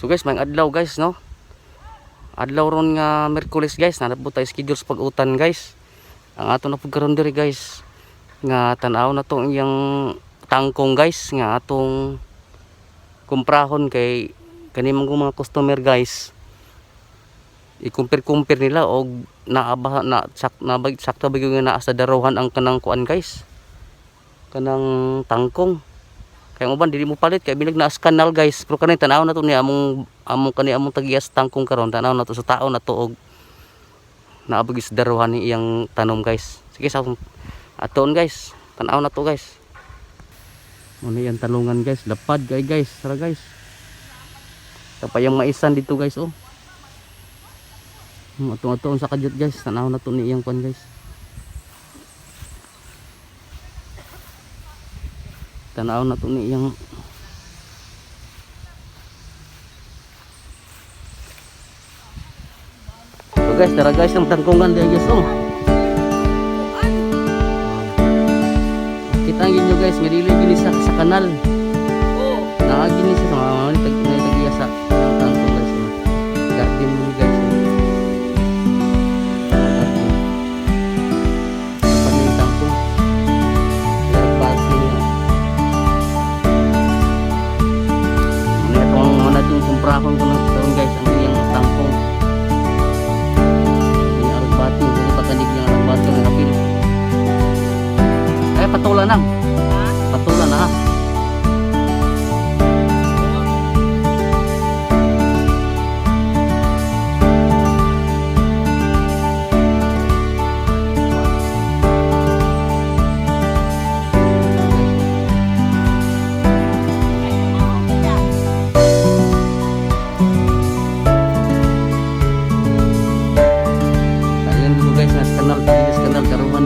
So guys, may adlaw guys, no? Adlaw ron nga Miyerkules guys, nanabot tayo schedule sa pag-utan guys. Ang ato na pagkaroon diri guys, nga tanaw na to yung tangkong guys, nga atong kumprahon kay kanimang mga customer guys. I-compare nila og naabaha na sakta bagyo nga naa sa darawhan ang kanang kuan guys. Kanang tangkong. Kaya mo ban dili mo palit kay bilag na kanal guys, pero kanay tanaw na to ni among tagiyas tangkong karon, tanaw na to sa tao na to og naabog is daruhan ni iyang tanom guys. Sige sa aton guys, tanaw na to guys. Muna yan talungan guys, lapad kay guys, tara guys. Kapayang maisan dito guys, oh. Atong sa kadyot guys, tanaw na to ni iyang kwan guys. Tanaw na to ni iyang so guys, tara guys ang tangkungan diyan guys, oh. Kita nyo guys, medili gini sa kanal. Oh. Nakagini sa mga tagiya sa tangkong guys, oh. Garden mo guys, oh. Paning tangkong. Barbati niya. Mana itong kumprahon ko ng taon guys, ang iyang tangkong. Bati, hindi patanig niya ng bati ng kapil. Eh, patulan na. Patulan na. Kanal karuman.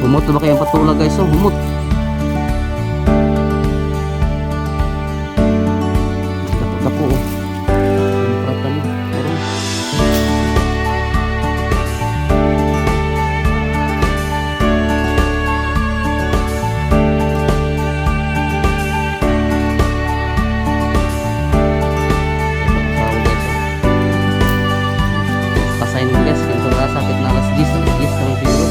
Humot na ba kayang patula guys, oh, humot. Dapo-dapo, oh. Prata niya, meron. Pasahin mo guys, kaya ito sakit na alas 10 naman siguro.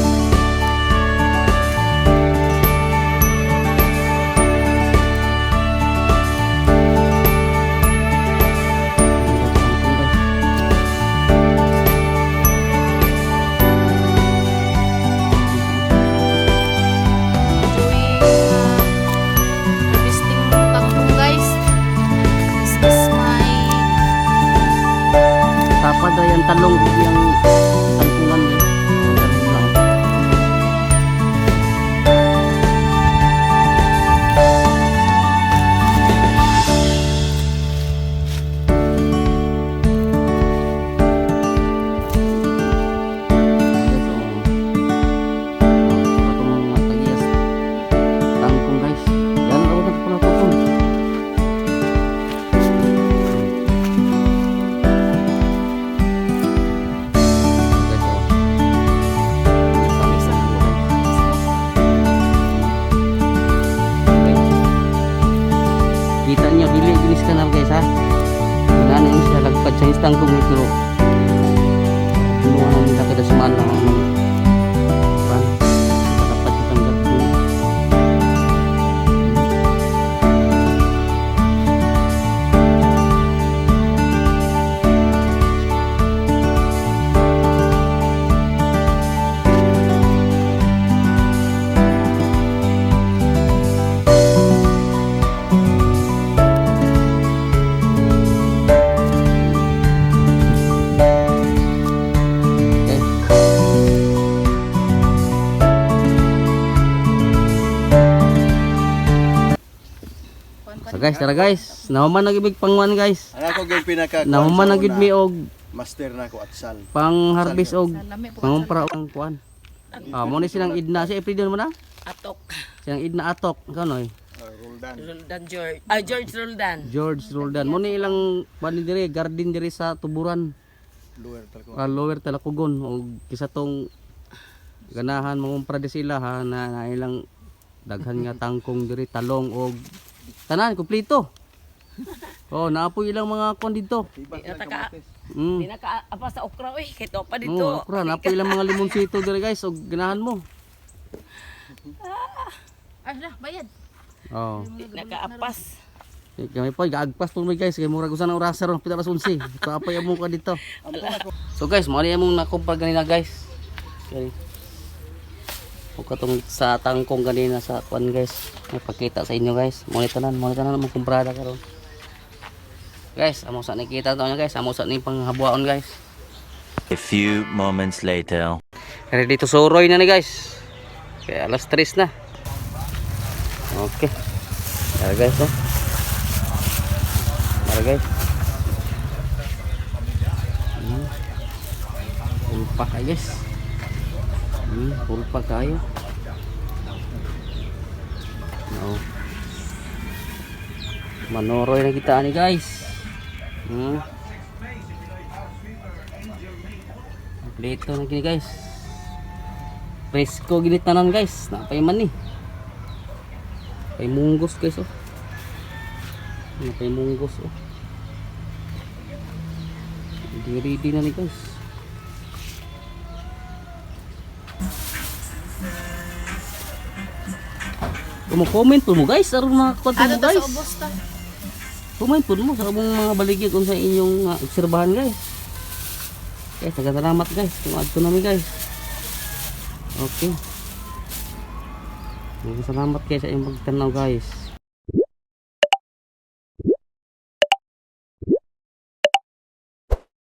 Tapad ay ang talong yung tangkungan din. Talong lang. Tangkong guys. Yan ako na pula ko. tangkong ito. Pinuha namin na kada sumaan lang ang pan. Dapat itanggal ko. So guys, tara guys. Nahuman na gibig pangwan guys. Ana ko gyud pinaka Nahuman na gid mi og master na ko at sal. pang harvest og pangumpra og kuan. Mo ni silang idna si April mo na? Atok. Silang idna atok kanoy. Roldan. Roldan George. George Roldan. George Roldan. Mo ni ilang kuan diri garden diri sa Tuburan. Lower talko. Lower Talakugon og kisa tong ganahan mangumpra di sila ha na ilang daghan nga tangkong diri talong og tanan kumpleto. Oh, naapoy ilang mga kon dito. Di na ka apa sa okra oy, kay to pa dito. Oh, okra, naapoy ilang mga limonsito diri guys og ganahan mo. Ay, na, bayad. Oh. Di na ka apas. Kami po gaagpas po mi guys kay murag usa na orasa ron pita 11. Kaapay mo ka dito. So guys, mo ni among nakumpra ganina guys. Okay. O katong sa tangkong ganina sa kuan guys. Ipakita sa inyo guys. Mo ni tanan mo kumprada karon. Guys, amo sa nakita to nya guys, amo sa ni panghabuaon guys. A few moments later. Kaya dito suroy na ni guys. Kaya alas 3 na. Okay. Tara guys, oh. Tara guys. Pulpa kayo guys. Pulpa kayo. No. Manoroy na kita ni guys. Kompleto na gini guys. Presko gini tanan guys. Napay man ni. Napay munggos guys oh. Napay munggos oh. Ready na ni guys. Comment po mo guys, aron mga kwento mo guys. Comment po mo sa among mga baligya kung sa inyong obserbahan guys. Okay, salamat guys. Tumaad ko namin guys. Okay. Salamat kayo sa inyong pagtanaw guys.